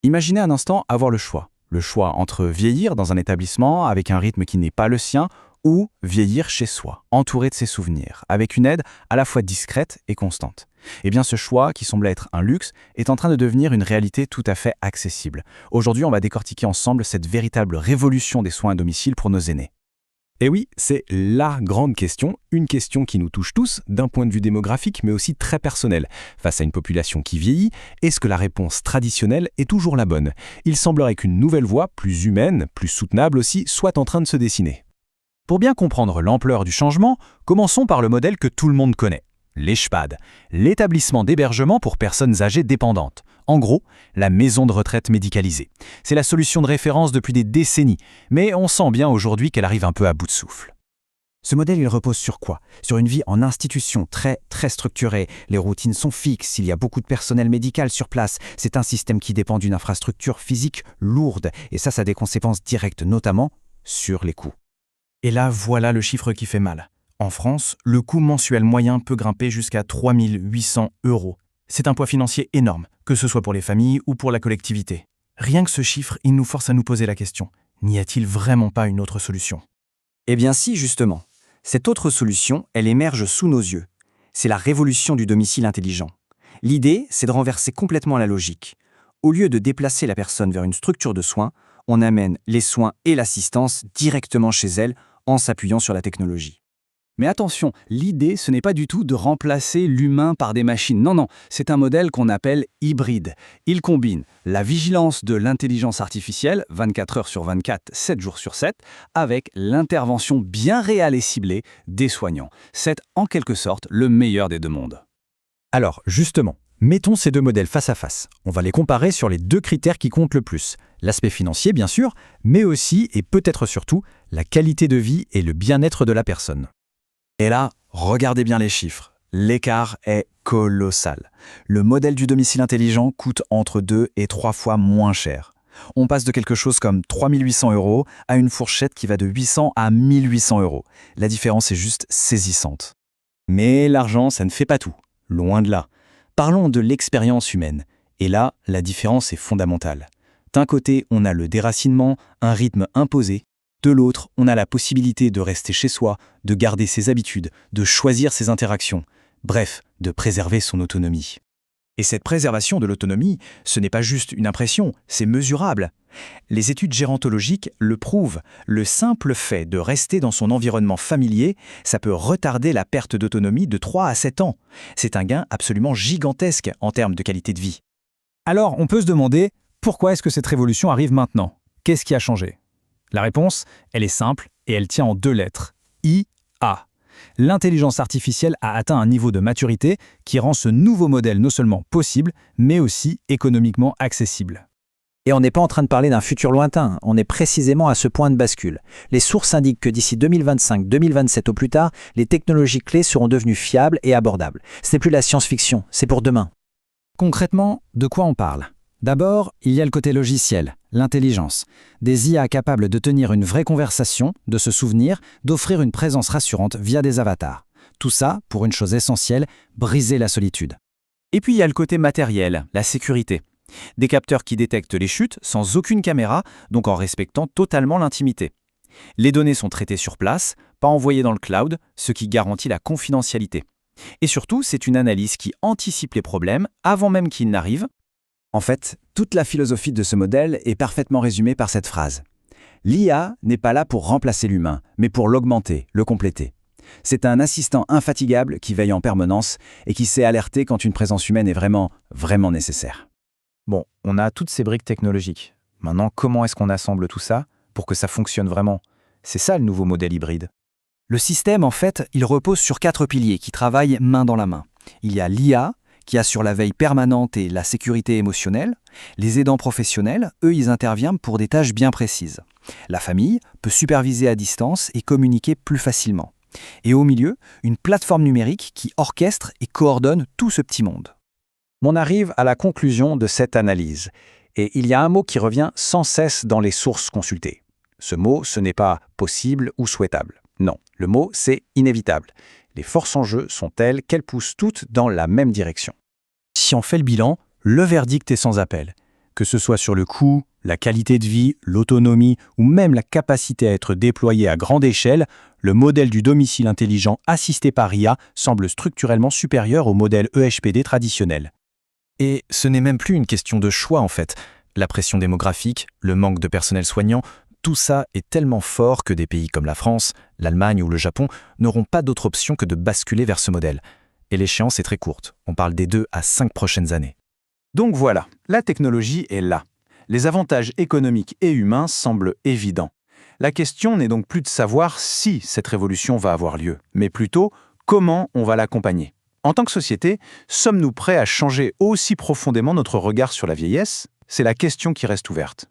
Imaginez un instant avoir le choix. Le choix entre vieillir dans un établissement avec un rythme qui n'est pas le sien ou vieillir chez soi, entouré de ses souvenirs, avec une aide à la fois discrète et constante. Eh bien, ce choix, qui semblait être un luxe, est en train de devenir une réalité tout à fait accessible. Aujourd'hui, on va décortiquer ensemble cette véritable révolution des soins à domicile pour nos aînés. Et oui, c'est la grande question, une question qui nous touche tous, d'un point de vue démographique, mais aussi très personnel. Face à une population qui vieillit, est-ce que la réponse traditionnelle est toujours la bonne? Il semblerait qu'une nouvelle voie, plus humaine, plus soutenable aussi, soit en train de se dessiner. Pour bien comprendre l'ampleur du changement, commençons par le modèle que tout le monde connaît, l'EHPAD, l'établissement d'hébergement pour personnes âgées dépendantes. En gros, la maison de retraite médicalisée. C'est la solution de référence depuis des décennies, mais on sent bien aujourd'hui qu'elle arrive un peu à bout de souffle. Ce modèle, il repose sur quoi? Sur une vie en institution très structurée. Les routines sont fixes, il y a beaucoup de personnel médical sur place. C'est un système qui dépend d'une infrastructure physique lourde, et ça a des conséquences directes, notamment sur les coûts. Et là, voilà le chiffre qui fait mal. En France, le coût mensuel moyen peut grimper jusqu'à 3 800 €. C'est un poids financier énorme, que ce soit pour les familles ou pour la collectivité. Rien que ce chiffre, il nous force à nous poser la question. N'y a-t-il vraiment pas une autre solution? Eh bien si, justement. Cette autre solution, elle émerge sous nos yeux. C'est la révolution du domicile intelligent. L'idée, c'est de renverser complètement la logique. Au lieu de déplacer la personne vers une structure de soins, on amène les soins et l'assistance directement chez elle en s'appuyant sur la technologie. Mais attention, l'idée, ce n'est pas du tout de remplacer l'humain par des machines. Non, c'est un modèle qu'on appelle hybride. Il combine la vigilance de l'intelligence artificielle, 24 heures sur 24, 7 jours sur 7, avec l'intervention bien réelle et ciblée des soignants. C'est en quelque sorte le meilleur des deux mondes. Alors, justement, mettons ces deux modèles face à face. On va les comparer sur les deux critères qui comptent le plus. L'aspect financier, bien sûr, mais aussi, et peut-être surtout, la qualité de vie et le bien-être de la personne. Et là, regardez bien les chiffres. L'écart est colossal. Le modèle du domicile intelligent coûte entre 2 et 3 fois moins cher. On passe de quelque chose comme 3 800 € à une fourchette qui va de 800 à 1 800 €. La différence est juste saisissante. Mais l'argent, ça ne fait pas tout. Loin de là. Parlons de l'expérience humaine. Et là, la différence est fondamentale. D'un côté, on a le déracinement, un rythme imposé. De l'autre, on a la possibilité de rester chez soi, de garder ses habitudes, de choisir ses interactions. Bref, de préserver son autonomie. Et cette préservation de l'autonomie, ce n'est pas juste une impression, c'est mesurable. Les études gérontologiques le prouvent. Le simple fait de rester dans son environnement familier, ça peut retarder la perte d'autonomie de 3 à 7 ans. C'est un gain absolument gigantesque en termes de qualité de vie. Alors, on peut se demander, pourquoi est-ce que cette révolution arrive maintenant? Qu'est-ce qui a changé? La réponse, elle est simple et elle tient en 2 lettres. IA. L'intelligence artificielle a atteint un niveau de maturité qui rend ce nouveau modèle non seulement possible, mais aussi économiquement accessible. Et on n'est pas en train de parler d'un futur lointain, on est précisément à ce point de bascule. Les sources indiquent que d'ici 2025-2027 au plus tard, les technologies clés seront devenues fiables et abordables. Ce n'est plus la science-fiction, c'est pour demain. Concrètement, de quoi on parle? D'abord, il y a le côté logiciel, l'intelligence. Des IA capables de tenir une vraie conversation, de se souvenir, d'offrir une présence rassurante via des avatars. Tout ça pour une chose essentielle, briser la solitude. Et puis il y a le côté matériel, la sécurité. Des capteurs qui détectent les chutes sans aucune caméra, donc en respectant totalement l'intimité. Les données sont traitées sur place, pas envoyées dans le cloud, ce qui garantit la confidentialité. Et surtout, c'est une analyse qui anticipe les problèmes avant même qu'ils n'arrivent. En fait, toute la philosophie de ce modèle est parfaitement résumée par cette phrase. L'IA n'est pas là pour remplacer l'humain, mais pour l'augmenter, le compléter. C'est un assistant infatigable qui veille en permanence et qui sait alerter quand une présence humaine est vraiment nécessaire. Bon, on a toutes ces briques technologiques. Maintenant, comment est-ce qu'on assemble tout ça pour que ça fonctionne vraiment? C'est ça le nouveau modèle hybride. Le système, en fait, il repose sur 4 piliers qui travaillent main dans la main. Il y a l'IA, qui assure la veille permanente et la sécurité émotionnelle. Les aidants professionnels, eux, ils interviennent pour des tâches bien précises. La famille peut superviser à distance et communiquer plus facilement. Et au milieu, une plateforme numérique qui orchestre et coordonne tout ce petit monde. On arrive à la conclusion de cette analyse. Et il y a un mot qui revient sans cesse dans les sources consultées. Ce mot, ce n'est pas possible ou souhaitable. Non, le mot, c'est inévitable. Les forces en jeu sont telles qu'elles poussent toutes dans la même direction. Si on fait le bilan, le verdict est sans appel. Que ce soit sur le coût, la qualité de vie, l'autonomie ou même la capacité à être déployé à grande échelle, le modèle du domicile intelligent assisté par IA semble structurellement supérieur au modèle EHPD traditionnel. Et ce n'est même plus une question de choix en fait. La pression démographique, le manque de personnel soignant, tout ça est tellement fort que des pays comme la France, l'Allemagne ou le Japon n'auront pas d'autre option que de basculer vers ce modèle. Et l'échéance est très courte, on parle des 2 à 5 prochaines années. Donc voilà, la technologie est là. Les avantages économiques et humains semblent évidents. La question n'est donc plus de savoir si cette révolution va avoir lieu, mais plutôt comment on va l'accompagner. En tant que société, sommes-nous prêts à changer aussi profondément notre regard sur la vieillesse ? C'est la question qui reste ouverte.